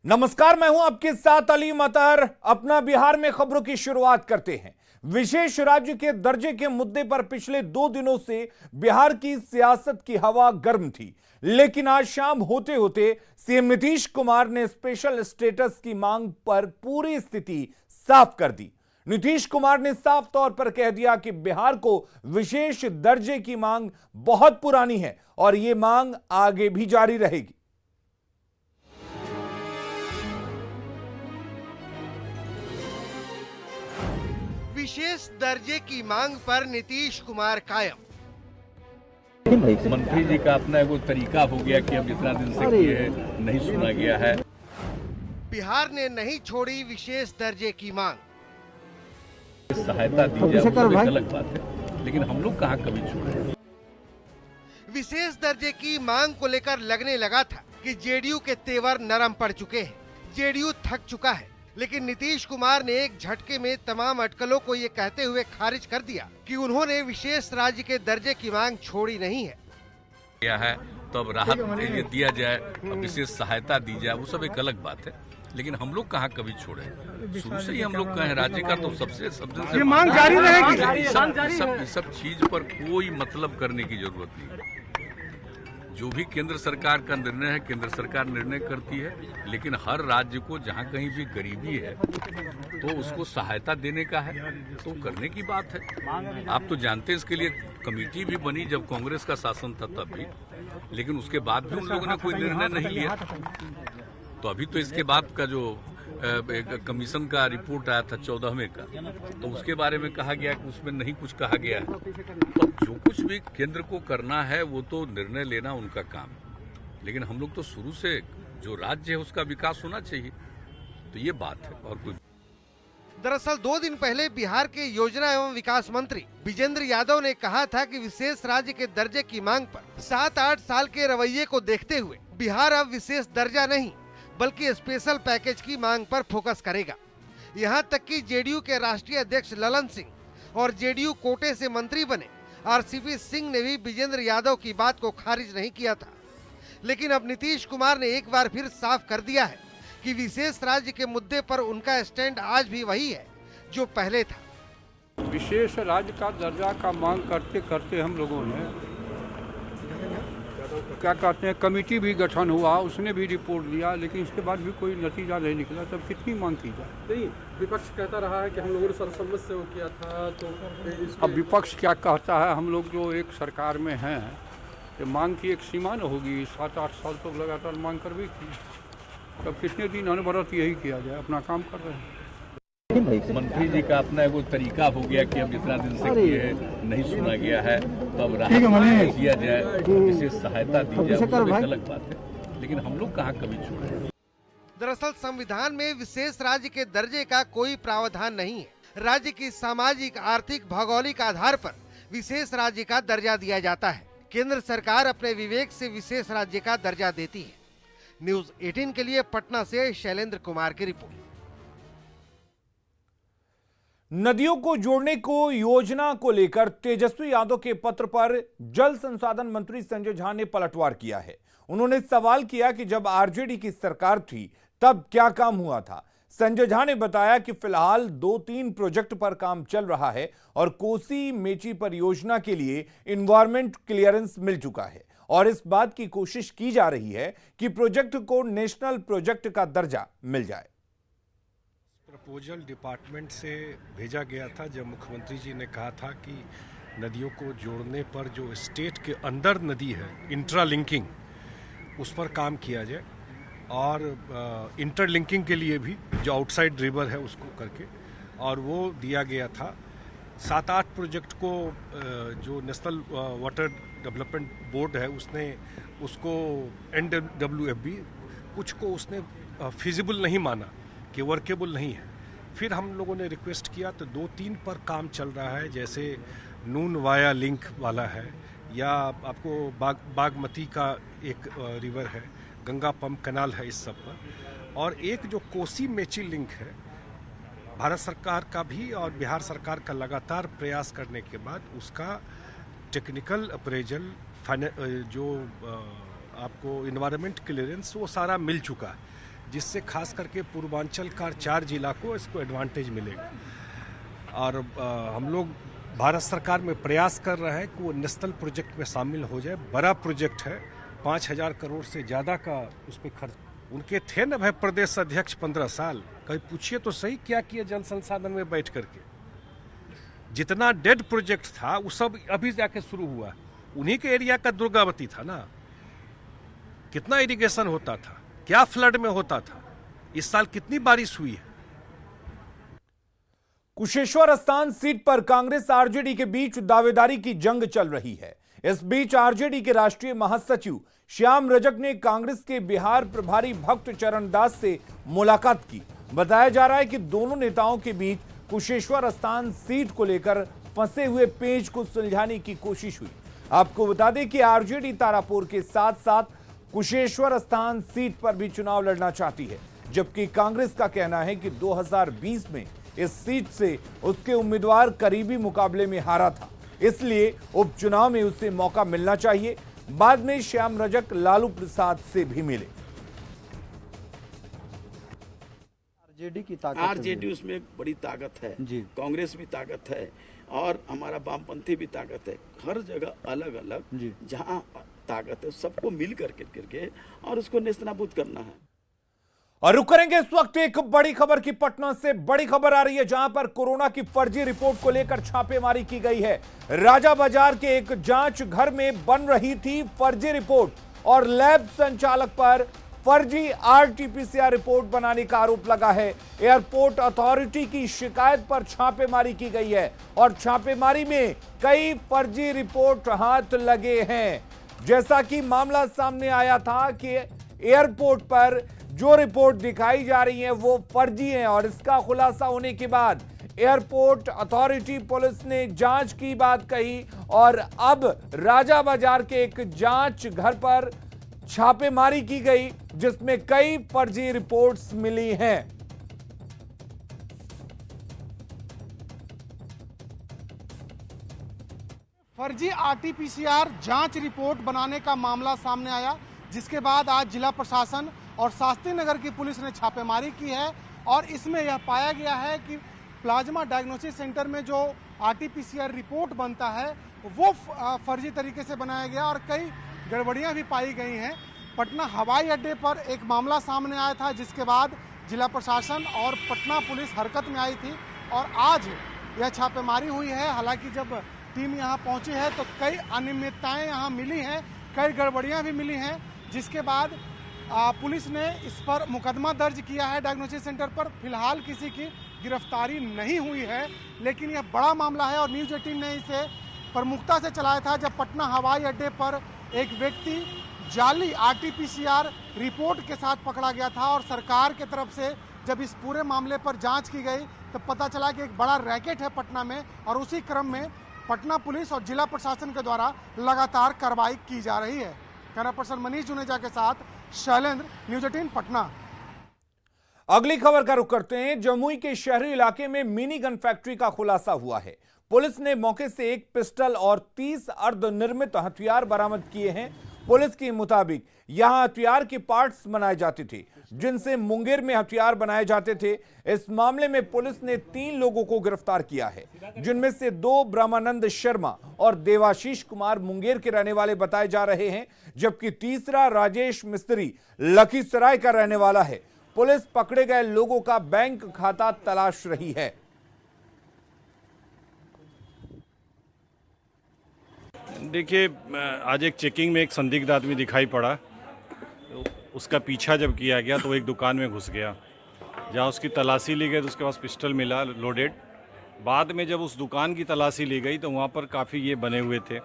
नमस्कार, मैं हूं आपके साथ अली मतर। अपना बिहार में खबरों की शुरुआत करते हैं। विशेष राज्य के दर्जे के मुद्दे पर पिछले 2 दिनों से बिहार की सियासत की हवा गर्म थी, लेकिन आज शाम होते होते सीएम नीतीश कुमार ने स्पेशल स्टेटस की मांग पर पूरी स्थिति साफ कर दी। नीतीश कुमार ने साफ तौर पर कह दिया कि बिहार को विशेष दर्जे की मांग बहुत पुरानी है और यह मांग आगे भी जारी रहेगी। विशेष दर्जे की मांग पर नीतीश कुमार कायम। मंत्री जी का अपना एगो तरीका हो गया कि अब इतना दिन से किए नहीं सुना गया है। बिहार ने नहीं छोड़ी विशेष दर्जे की मांग। सहायता दी जाए वो भी गलत बात है, लेकिन हम लोग कहाँ कभी छोड़े। विशेष दर्जे की मांग को लेकर लगने लगा था कि जेडीयू के तेवर नरम पड़ चुके हैं, जेडीयू थक चुका है, लेकिन नीतीश कुमार ने एक झटके में तमाम अटकलों को ये कहते हुए खारिज कर दिया कि उन्होंने विशेष राज्य के दर्जे की मांग छोड़ी नहीं है। क्या है तो अब राहत दिया जाए, अब विशेष सहायता दी जाए, वो सब एक अलग बात है, लेकिन हम लोग कहाँ कभी छोड़े। शुरू से ही हम लोग कहें राज्य का तो सबसे सब दिन से मांग जारी रहेगी। सब चीज पर कोई मतलब करने की जरूरत नहीं। जो भी केंद्र सरकार का निर्णय है, केंद्र सरकार निर्णय करती है, लेकिन हर राज्य को जहां कहीं भी गरीबी है तो उसको सहायता देने का है, तो करने की बात है। आप तो जानते हैं इसके लिए कमेटी भी बनी जब कांग्रेस का शासन था तब भी, लेकिन उसके बाद भी उन लोगों ने कोई निर्णय नहीं लिया। तो अभी तो इसके बाद का जो कमीशन का रिपोर्ट आया था 14वें का, तो उसके बारे में कहा गया कि उसमें नहीं कुछ कहा गया है। तो जो कुछ भी केंद्र को करना है वो तो निर्णय लेना उनका काम है, लेकिन हम लोग तो शुरू से जो राज्य है उसका विकास होना चाहिए, तो ये बात है और कुछ। दरअसल 2 दिन पहले बिहार के योजना एवं विकास मंत्री विजेंद्र यादव ने कहा था कि विशेष राज्य के दर्जे की मांग पर 7-8 साल के रवैये को देखते हुए बिहार अब विशेष दर्जा नहीं बल्कि स्पेशल पैकेज की मांग पर फोकस करेगा। यहां तक कि जेडीयू के राष्ट्रीय अध्यक्ष ललन सिंह और जेडीयू कोटे से मंत्री बने आरसीपी सिंह ने भी विजेंद्र यादव की बात को खारिज नहीं किया था, लेकिन अब नीतीश कुमार ने एक बार फिर साफ कर दिया है कि विशेष राज्य के मुद्दे पर उनका स्टैंड आज भी वही है जो पहले था। विशेष राज्य का दर्जा का मांग करते करते हम लोगों ने क्या कहते हैं कमेटी भी गठन हुआ, उसने भी रिपोर्ट दिया, लेकिन इसके बाद भी कोई नतीजा नहीं निकला। तब कितनी मांग की जाए? नहीं, विपक्ष कहता रहा है कि हम लोगों ने सर्वसम्मत से वो किया था, तो अब विपक्ष क्या कहता है? हम लोग जो एक सरकार में हैं, तो मांग की एक सीमा न होगी। 7-8 साल तो लगातार मांग कर भी की, तब कितने दिन अनवरत यही किया जाए? अपना काम कर रहे हैं। मंत्री जी का अपना एगो तरीका हो गया कि अब इतना दिन से किए नहीं सुना गया है, तो अब राहत दिया जाए, विशेष सहायता दी जाए, वो सब एक अलग बात है, लेकिन हम लोग कहाँ कभी छोड़े। दरअसल संविधान में विशेष राज्य के दर्जे का कोई प्रावधान नहीं है। राज्य की सामाजिक, आर्थिक, भौगोलिक आधार पर विशेष राज्य का दर्जा दिया जाता है। केंद्र सरकार अपने विवेक से विशेष राज्य का दर्जा देती है। न्यूज 18 के लिए पटना से शैलेंद्र कुमार की रिपोर्ट। नदियों को जोड़ने को योजना को लेकर तेजस्वी यादव के पत्र पर जल संसाधन मंत्री संजय झा ने पलटवार किया है। उन्होंने सवाल किया कि जब आरजेडी की सरकार थी तब क्या काम हुआ था। संजय झा ने बताया कि फिलहाल 2-3 प्रोजेक्ट पर काम चल रहा है और कोसी मेची परियोजना के लिए एनवायरमेंट क्लियरेंस मिल चुका है और इस बात की कोशिश की जा रही है कि प्रोजेक्ट को नेशनल प्रोजेक्ट का दर्जा मिल जाए। प्रपोजल डिपार्टमेंट से भेजा गया था जब मुख्यमंत्री जी ने कहा था कि नदियों को जोड़ने पर जो स्टेट के अंदर नदी है, इंट्रालिंकिंग, उस पर काम किया जाए और इंटरलिंकिंग के लिए भी जो आउटसाइड रिवर है उसको करके, और वो दिया गया था। 7-8 प्रोजेक्ट को जो नेशनल वाटर डेवलपमेंट बोर्ड है उसने उसको NWFB कुछ को उसने फिजिबल नहीं माना कि वर्केबल नहीं है। फिर हम लोगों ने रिक्वेस्ट किया तो 2-3 पर काम चल रहा है, जैसे नून वाया लिंक वाला है, या आपको बागमती का एक रिवर है, गंगा पंप कैनाल है, इस सब पर। और एक जो कोसी मेची लिंक है, भारत सरकार का भी और बिहार सरकार का लगातार प्रयास करने के बाद उसका टेक्निकल अप्रेजल, जो आपको इन्वायरमेंट क्लियरेंस, वो सारा मिल चुका है। जिससे खास करके पूर्वांचल का 4 जिला को इसको एडवांटेज मिलेगा। और हम लोग भारत सरकार में प्रयास कर रहे हैं कि वो नेशनल प्रोजेक्ट में शामिल हो जाए। बड़ा प्रोजेक्ट है, 5,000 करोड़ से ज़्यादा का उस पर खर्च। उनके थे ना भाई प्रदेश अध्यक्ष 15 साल, कहीं पूछिए तो सही क्या किया जल संसाधन में बैठ करके। जितना डेड प्रोजेक्ट था वो सब अभी जाके शुरू हुआ। उन्हीं के एरिया का दुर्गावती था ना, कितना इरिगेशन होता था, क्या फ्लड में होता था। इस साल कितनी बारिश हुई है। कुशेश्वर स्थान सीट पर कांग्रेस आरजेडी के बीच दावेदारी की जंग चल रही है। इस बीच आरजेडी के राष्ट्रीय महासचिव श्याम रजक ने कांग्रेस के बिहार प्रभारी भक्त चरण दास से मुलाकात की। बताया जा रहा है कि दोनों नेताओं के बीच कुशेश्वर स्थान सीट को लेकर फंसे हुए पेंच को सुलझाने की कोशिश हुई। आपको बता दें कि आरजेडी तारापुर के साथ साथ कुशेश्वर स्थान सीट पर भी चुनाव लड़ना चाहती है, जबकि कांग्रेस का कहना है कि 2020 में इस सीट से उसके उम्मीदवार करीबी मुकाबले में हारा था, इसलिए उपचुनाव में उसे मौका मिलना चाहिए। बाद में श्याम रजक लालू प्रसाद से भी मिले। आरजेडी की ताकत, आरजेडी उसमें बड़ी ताकत है जी, कांग्रेस भी ताकत है और हमारा वामपंथी भी ताकत है। हर जगह अलग अलग जहां ताकत है सबको मिल करके और उसको नेस्तनाबूद करना है। और रुक करेंगे इस वक्त एक बड़ी खबर की। पटना से बड़ी खबर आ रही है, जहां पर कोरोना की फर्जी रिपोर्ट को लेकर छापेमारी की गई है। राजा बाजार के एक जांच घर में बन रही थी फर्जी रिपोर्ट और लैब संचालक पर फर्जी आरटीपीसीआर रिपोर्ट बनाने का आरोप लगा है। एयरपोर्ट अथॉरिटी की शिकायत पर छापेमारी की गई है और छापेमारी में कई फर्जी रिपोर्ट हाथ लगे हैं। जैसा कि मामला सामने आया था कि एयरपोर्ट पर जो रिपोर्ट दिखाई जा रही है वो फर्जी है और इसका खुलासा होने के बाद एयरपोर्ट अथॉरिटी पुलिस ने जांच की बात कही और अब राजा बाजार के एक जांच घर पर छापेमारी की गई, जिसमें कई फर्जी रिपोर्ट्स मिली हैं। फर्जी आरटीपीसीआर जांच रिपोर्ट बनाने का मामला सामने आया, जिसके बाद आज जिला प्रशासन और शास्त्री नगर की पुलिस ने छापेमारी की है और इसमें यह पाया गया है कि प्लाज्मा डायग्नोसिस सेंटर में जो आरटीपीसीआर रिपोर्ट बनता है वो फर्जी तरीके से बनाया गया और कई गड़बड़ियां भी पाई गई हैं। पटना हवाई अड्डे पर एक मामला सामने आया था, जिसके बाद जिला प्रशासन और पटना पुलिस हरकत में आई थी और आज यह छापेमारी हुई है। हालांकि जब टीम यहां पहुंची है तो कई अनियमितताएं यहां मिली हैं, कई गड़बड़ियां भी मिली हैं, जिसके बाद पुलिस ने इस पर मुकदमा दर्ज किया है डायग्नोसिस सेंटर पर। फिलहाल किसी की गिरफ्तारी नहीं हुई है, लेकिन यह बड़ा मामला है और न्यूज़ 18 ने इसे प्रमुखता से चलाया था जब पटना हवाई अड्डे पर एक व्यक्ति जाली आरटीपीसीआर रिपोर्ट के साथ पकड़ा गया था और सरकार के तरफ से जब इस पूरे मामले पर जांच की गई तो पता चला कि एक बड़ा रैकेट है पटना में और उसी क्रम में पटना पुलिस और जिला प्रशासन के द्वारा लगातार कार्रवाई की जा रही है। कैमरा पर्सन मनीष जुनेजा के साथ शैलेंद्र, न्यूज़ 18 पटना। अगली खबर का रुख करते हैं। जमुई के शहरी इलाके में मिनी गन फैक्ट्री का खुलासा हुआ है। पुलिस ने मौके से एक पिस्टल और 30 अर्धनिर्मित हथियार बरामद किए हैं। पुलिस के मुताबिक यहां हथियार के पार्ट्स बनाए जाते थे, जिनसे मुंगेर में हथियार बनाए जाते थे। इस मामले में पुलिस ने 3 लोगों को गिरफ्तार किया है, जिनमें से 2 ब्रह्मानंद शर्मा और देवाशीष कुमार मुंगेर के रहने वाले बताए जा रहे हैं, जबकि तीसरा राजेश मिस्त्री लखीसराय का रहने वाला है। पुलिस पकड़े गए लोगों का बैंक खाता तलाश रही है। देखिए, आज एक चेकिंग में एक संदिग्ध आदमी दिखाई पड़ा। उसका पीछा जब किया गया तो एक दुकान में घुस गया, जहां उसकी तलाशी ली गई तो उसके पास पिस्टल मिला लोडेड। बाद में जब उस दुकान की तलाशी ली गई तो वहां पर काफ़ी ये बने हुए थे।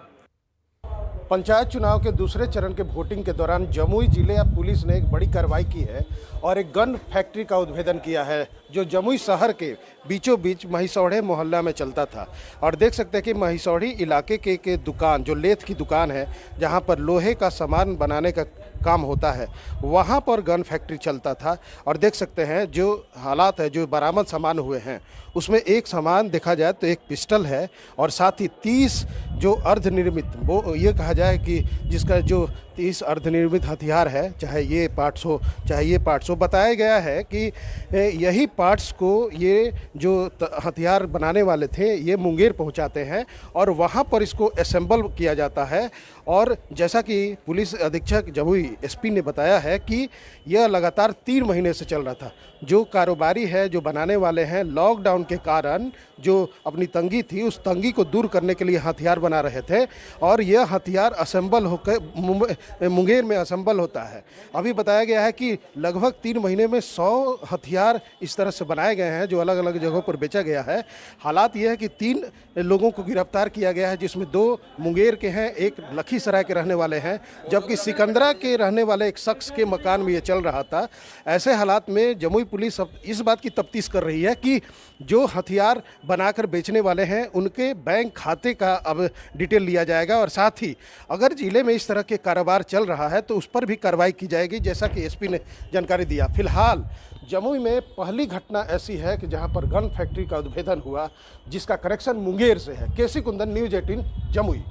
पंचायत चुनाव के दूसरे चरण के वोटिंग के दौरान जमुई जिले पुलिस ने एक बड़ी कार्रवाई की है और एक गन फैक्ट्री का उद्भेदन किया है, जो जमुई शहर के बीचों बीच महिसौड़े मोहल्ला में चलता था। और देख सकते हैं कि महिसौड़ी इलाके के दुकान, जो लेथ की दुकान है, जहां पर लोहे का सामान बनाने का काम होता है, वहां पर गन फैक्ट्री चलता था। और देख सकते हैं जो हालात है, जो बरामद सामान हुए हैं, उसमें एक सामान देखा जाए तो एक पिस्टल है और साथ ही 30 जो अर्धनिर्मित, वो ये कहा जाए कि जिसका जो 30 अर्धनिर्मित हथियार है, चाहे ये पार्ट्स हो चाहे ये पार्ट्स हो। बताया गया है कि यही पार्ट्स को ये जो हथियार बनाने वाले थे ये मुंगेर पहुंचाते हैं और वहां पर इसको असेंबल किया जाता है। और जैसा कि पुलिस अधीक्षक जमुई एसपी ने बताया है कि यह लगातार 3 महीने से चल रहा था। जो कारोबारी है, जो बनाने वाले हैं, लॉकडाउन के कारण जो अपनी तंगी थी उस तंगी को दूर करने के लिए हथियार बना रहे थे और यह हथियार असेंबल होकर मुंगेर में असेंबल होता है। अभी बताया गया है कि लगभग 3 महीने में 100 हथियार इस तरह से बनाए गए हैं जो अलग अलग जगहों पर बेचा गया है। हालात यह है कि 3 लोगों को गिरफ्तार किया गया है, जिसमें 2 मुंगेर के हैं, एक लखीसराय के रहने वाले हैं, जबकि सिकंदरा के रहने वाले एक शख्स के मकान में ये चल रहा था। ऐसे हालात में जमुई पुलिस अब इस बात की तफ्तीश कर रही है कि जो हथियार बनाकर बेचने वाले हैं उनके बैंक खाते का अब डिटेल लिया जाएगा और साथ ही अगर जिले में इस तरह के कारोबार चल रहा है तो उस पर भी कार्रवाई की जाएगी, जैसा कि एसपी ने जानकारी दिया। फिलहाल जमुई में पहली घटना ऐसी है कि जहां पर गन फैक्ट्री का उद्भेदन हुआ, जिसका कनेक्शन मुंगेर से है। केसी कुंदन, न्यूज 18 जमुई।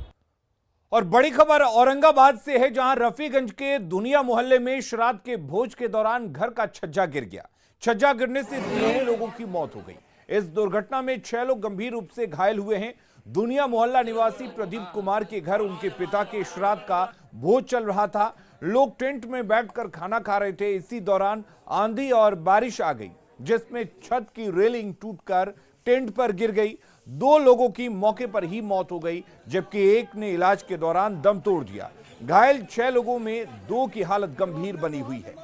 और बड़ी खबर औरंगाबाद से है, जहां रफीगंज के दुनिया मोहल्ले में श्राद्ध के भोज के दौरान घर का छज्जा गिर गया। छज्जा गिरने से 3 लोगों की मौत हो गई। इस दुर्घटना में 6 लोग गंभीर रूप से घायल हुए हैं। दुनिया मोहल्ला निवासी प्रदीप कुमार के घर उनके पिता के श्राद्ध का भोज चल रहा था। लोग टेंट में बैठकर खाना खा रहे थे। इसी दौरान आंधी और बारिश आ गई, जिसमें छत की रेलिंग टूटकर टेंट पर गिर गई। 2 लोगों की मौके पर ही मौत हो गई, जबकि एक ने इलाज के दौरान दम तोड़ दिया। घायल 6 लोगों में 2 की हालत गंभीर बनी हुई है।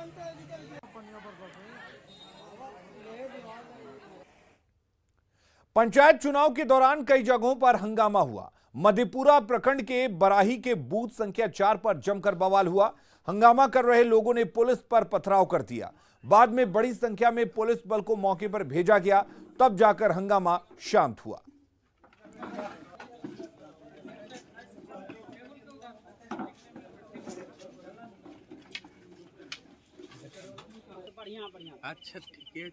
पंचायत चुनाव के दौरान कई जगहों पर हंगामा हुआ। मधेपुरा प्रखंड के बराही के बूथ संख्या 4 पर जमकर बवाल हुआ। हंगामा कर रहे लोगों ने पुलिस पर पथराव कर दिया। बाद में बड़ी संख्या में पुलिस बल को मौके पर भेजा गया, तब जाकर हंगामा शांत हुआ। अच्छा, ठीक है।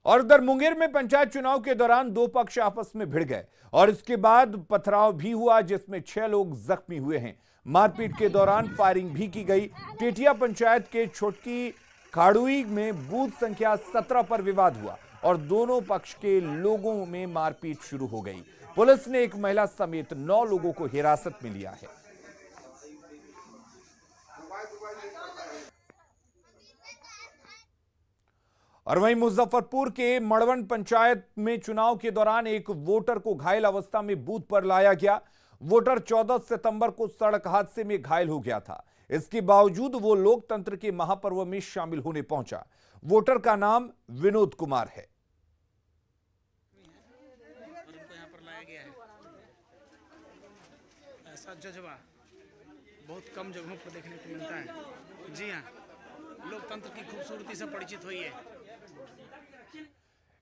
और उधर मुंगेर में पंचायत चुनाव के दौरान 2 पक्ष आपस में भिड़ गए और इसके बाद पथराव भी हुआ, जिसमें 6 लोग जख्मी हुए हैं। मारपीट के दौरान फायरिंग भी की गई। टेटिया पंचायत के छोटकी खाड़ुई में बूथ संख्या 17 पर विवाद हुआ और दोनों पक्ष के लोगों में मारपीट शुरू हो गई। पुलिस ने एक महिला समेत 9 लोगों को हिरासत में लिया है। और वहीं मुजफ्फरपुर के मड़वन पंचायत में चुनाव के दौरान एक वोटर को घायल अवस्था में बूथ पर लाया गया। वोटर 14 सितंबर को सड़क हादसे में घायल हो गया था। इसके बावजूद वो लोकतंत्र के महापर्व में शामिल होने पहुंचा। वोटर का नाम विनोद कुमार है। यहाँ पर लाया गया है। ऐसा जज्बा बहुत कम जगहों पर देखने को मिलता है। जी हाँ, लोकतंत्र की खूबसूरती से परिचित हुई है।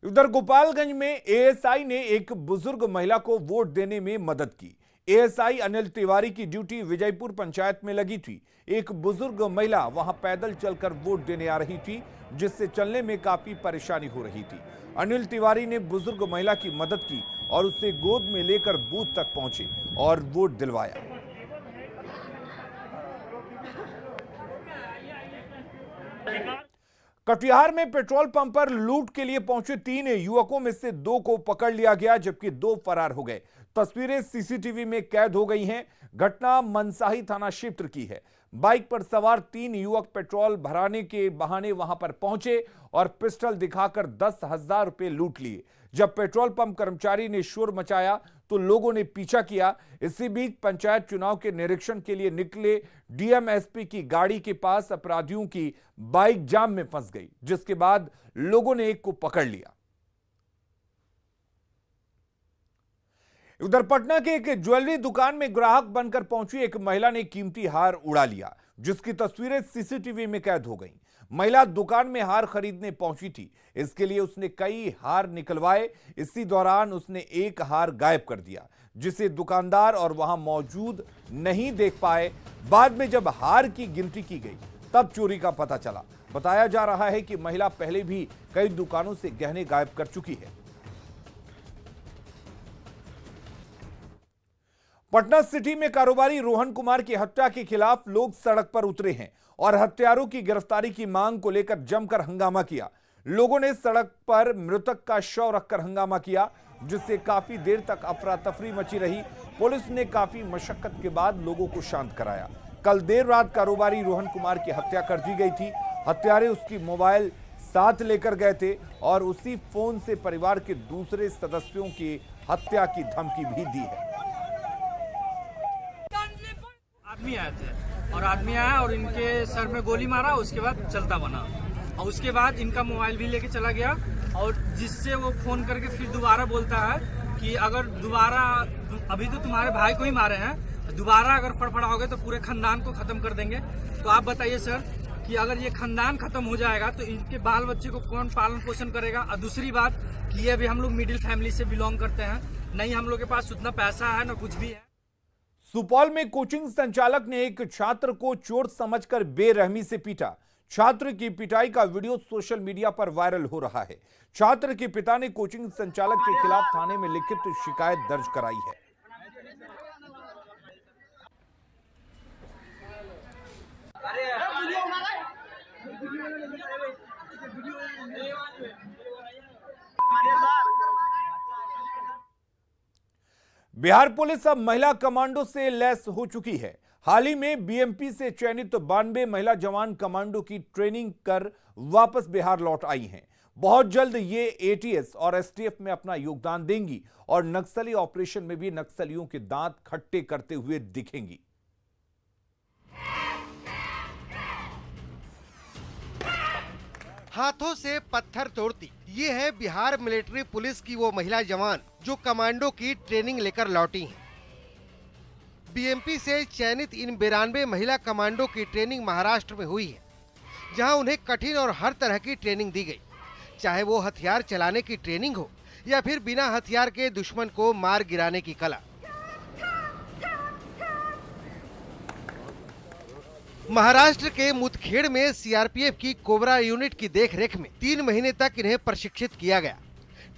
उधर गोपालगंज में एएसआई ने एक बुजुर्ग महिला को वोट देने में मदद की। एएसआई अनिल तिवारी की ड्यूटी विजयपुर पंचायत में लगी थी। एक बुजुर्ग महिला वहां पैदल चलकर वोट देने आ रही थी, जिससे चलने में काफी परेशानी हो रही थी। अनिल तिवारी ने बुजुर्ग महिला की मदद की और उसे गोद में लेकर बूथ तक पहुंचे और वोट दिलवाया। कटिहार में पेट्रोल पंप पर लूट के लिए पहुंचे 3 युवकों में से 2 को पकड़ लिया गया, जबकि 2 फरार हो गए। तस्वीरें सीसीटीवी में कैद हो गई हैं। घटना मनसाही थाना क्षेत्र की है। बाइक पर सवार 3 युवक पेट्रोल भराने के बहाने वहां पर पहुंचे और पिस्टल दिखाकर 10,000 रुपए लूट लिए। जब पेट्रोल पंप कर्मचारी ने शोर मचाया तो लोगों ने पीछा किया। इसी बीच पंचायत चुनाव के निरीक्षण के लिए निकले डीएमएसपी की गाड़ी के पास अपराधियों की बाइक जाम में फंस गई, जिसके बाद लोगों ने एक को पकड़ लिया। उधर पटना के एक ज्वेलरी दुकान में ग्राहक बनकर पहुंची एक महिला ने कीमती हार उड़ा लिया, जिसकी तस्वीरें सीसीटीवी में कैद हो गईं। महिला दुकान में हार खरीदने पहुंची थी। इसके लिए उसने कई हार निकलवाए। इसी दौरान उसने एक हार गायब कर दिया, जिसे दुकानदार और वहां मौजूद नहीं देख पाए। बाद में जब हार की गिनती की गई तब चोरी का पता चला। बताया जा रहा है कि महिला पहले भी कई दुकानों से गहने गायब कर चुकी है। पटना सिटी में कारोबारी रोहन कुमार की हत्या के खिलाफ लोग सड़क पर उतरे हैं और हत्यारों की गिरफ्तारी की मांग को लेकर जमकर हंगामा किया। लोगों ने सड़क पर मृतक का शव रखकर हंगामा किया, जिससे काफी देर तक अफरा तफरी मची रही। पुलिस ने काफी मशक्कत के बाद लोगों को शांत कराया। कल देर रात कारोबारी रोहन कुमार की हत्या कर दी गई थी। हत्यारे उसकी मोबाइल साथ लेकर गए थे और उसी फोन से परिवार के दूसरे सदस्यों की हत्या की धमकी भी दी है। आदमी आए थे और आदमी आया और इनके सर में गोली मारा, उसके बाद चलता बना और उसके बाद इनका मोबाइल भी लेके चला गया और जिससे वो फोन करके फिर दोबारा बोलता है कि अगर दोबारा, अभी तो तुम्हारे भाई को ही मारे हैं, दोबारा अगर फड़फड़ाओगे तो पूरे खानदान को खत्म कर देंगे। तो आप बताइए सर कि अगर ये खानदान खत्म हो जाएगा तो इनके बाल बच्चे को कौन पालन पोषण करेगा। और दूसरी बात कि ये भी हम लोग मिडिल फैमिली से बिलोंग करते हैं, नहीं हम लोग के पास उतना पैसा है ना कुछ भी है। सुपौल में कोचिंग संचालक ने एक छात्र को चोर समझकर बेरहमी से पीटा। छात्र की पिटाई का वीडियो सोशल मीडिया पर वायरल हो रहा है। छात्र के पिता ने कोचिंग संचालक के खिलाफ थाने में लिखित शिकायत दर्ज कराई है। बिहार पुलिस अब महिला कमांडो से लैस हो चुकी है। हाल ही में बीएमपी से चयनित 92 महिला जवान कमांडो की ट्रेनिंग कर वापस बिहार लौट आई हैं। बहुत जल्द ये एटीएस और एसटीएफ में अपना योगदान देंगी और नक्सली ऑपरेशन में भी नक्सलियों के दांत खट्टे करते हुए दिखेंगी। हाथों से पत्थर तोड़ती ये है बिहार मिलिट्री पुलिस की वो महिला जवान जो कमांडो की ट्रेनिंग लेकर लौटी हैं। बीएमपी से चयनित इन 92 महिला कमांडो की ट्रेनिंग महाराष्ट्र में हुई है, जहां उन्हें कठिन और हर तरह की ट्रेनिंग दी गई, चाहे वो हथियार चलाने की ट्रेनिंग हो या फिर बिना हथियार के दुश्मन को मार गिराने की कला। महाराष्ट्र के मुदखेड़ में सीआरपीएफ की कोबरा यूनिट की देखरेख में 3 महीने तक इन्हें प्रशिक्षित किया गया।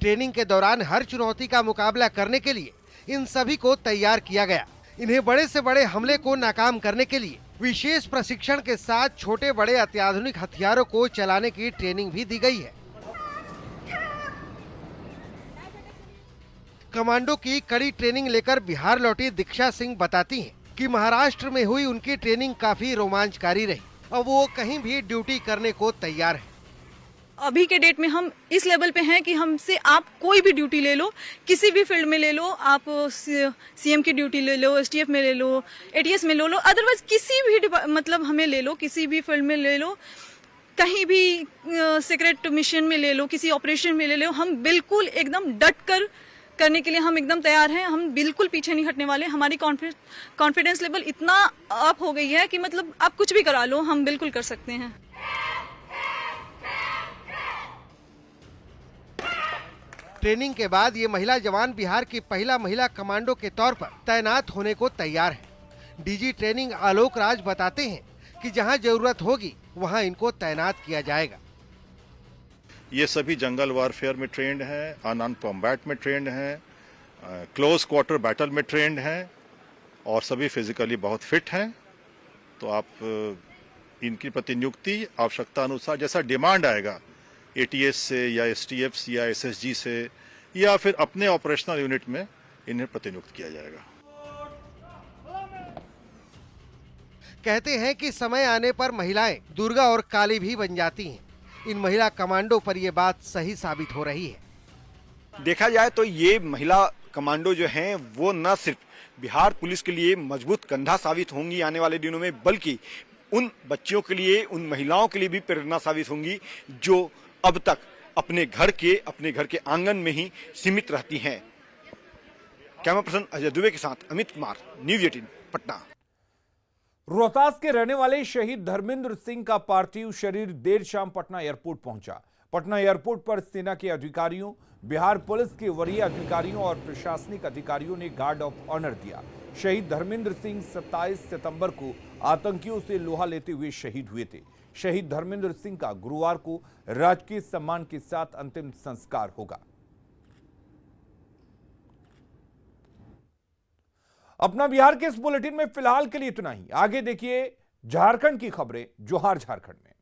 ट्रेनिंग के दौरान हर चुनौती का मुकाबला करने के लिए इन सभी को तैयार किया गया। इन्हें बड़े से बड़े हमले को नाकाम करने के लिए विशेष प्रशिक्षण के साथ छोटे बड़े अत्याधुनिक हथियारों को चलाने की ट्रेनिंग भी दी गई है। कमांडो की कड़ी ट्रेनिंग लेकर बिहार लौटी दीक्षा सिंह बताती हैं कि महाराष्ट्र में हुई उनकी ट्रेनिंग काफी रोमांचकारी रही और वो कहीं भी ड्यूटी करने को तैयार है। अभी के डेट में हम इस लेवल पे हैं कि हमसे आप कोई भी ड्यूटी ले लो, किसी भी फील्ड में ले लो, आप सीएम की ड्यूटी ले लो, एसटीएफ में ले लो, एटीएस में ले लो, अदरवाइज किसी भी मतलब हमें ले लो, किसी भी फील्ड में ले लो, कहीं भी सीक्रेट मिशन में ले लो, किसी ऑपरेशन में ले लो, हम बिल्कुल एकदम डट कर करने के लिए हम एकदम तैयार हैं। हम बिल्कुल पीछे नहीं हटने वाले। हमारी कॉन्फिडेंस लेवल इतना अप हो गई है कि मतलब आप कुछ भी करा लो, हम बिल्कुल कर सकते हैं। ट्रेनिंग के बाद ये महिला जवान बिहार की पहला महिला कमांडो के तौर पर तैनात होने को तैयार है। डीजी ट्रेनिंग आलोक राज बताते हैं कि जहां जरूरत होगी वहां इनको तैनात किया जाएगा। ये सभी जंगल वारफेयर में ट्रेंड हैं, अनआर्म्ड कॉम्बैट में ट्रेंड हैं, क्लोज क्वार्टर बैटल में ट्रेंड हैं और सभी फिजिकली बहुत फिट हैं। तो आप इनकी प्रतिनियुक्ति आवश्यकता अनुसार जैसा डिमांड आएगा एटीएस से या एसटीएफ से या एसएसजी से या फिर अपने ऑपरेशनल यूनिट में इन्हें प्रतिनियुक्त किया जाएगा। कहते हैं कि समय आने पर महिलाएं दुर्गा और काली भी बन जाती हैं। इन महिला कमांडो पर यह बात सही साबित हो रही है। देखा जाए तो ये महिला कमांडो जो हैं वो न सिर्फ बिहार पुलिस के लिए मजबूत कंधा साबित होंगी आने वाले दिनों में, बल्कि उन बच्चियों के लिए, उन महिलाओं के लिए भी प्रेरणा साबित होंगी जो अब तक अपने घर के आंगन में ही सीमित रहती हैं। कैमरा पर्सन अजय दुबे के साथ अमित कुमार, न्यूज़ 18 पटना। रोहतास के रहने वाले शहीद धर्मेंद्र सिंह का पार्थिव शरीर देर शाम पटना एयरपोर्ट पहुंचा। पटना एयरपोर्ट पर सेना के अधिकारियों, बिहार पुलिस के वरीय अधिकारियों और प्रशासनिक अधिकारियों ने गार्ड ऑफ ऑनर दिया। शहीद धर्मेंद्र सिंह 27 सितंबर को आतंकियों से लोहा लेते हुए शहीद हुए थे। शहीद धर्मेंद्र सिंह का गुरुवार को राजकीय सम्मान के साथ अंतिम संस्कार होगा। अपना बिहार के इस बुलेटिन में फिलहाल के लिए इतना ही। आगे देखिए झारखंड की खबरें जोहार झारखंड में।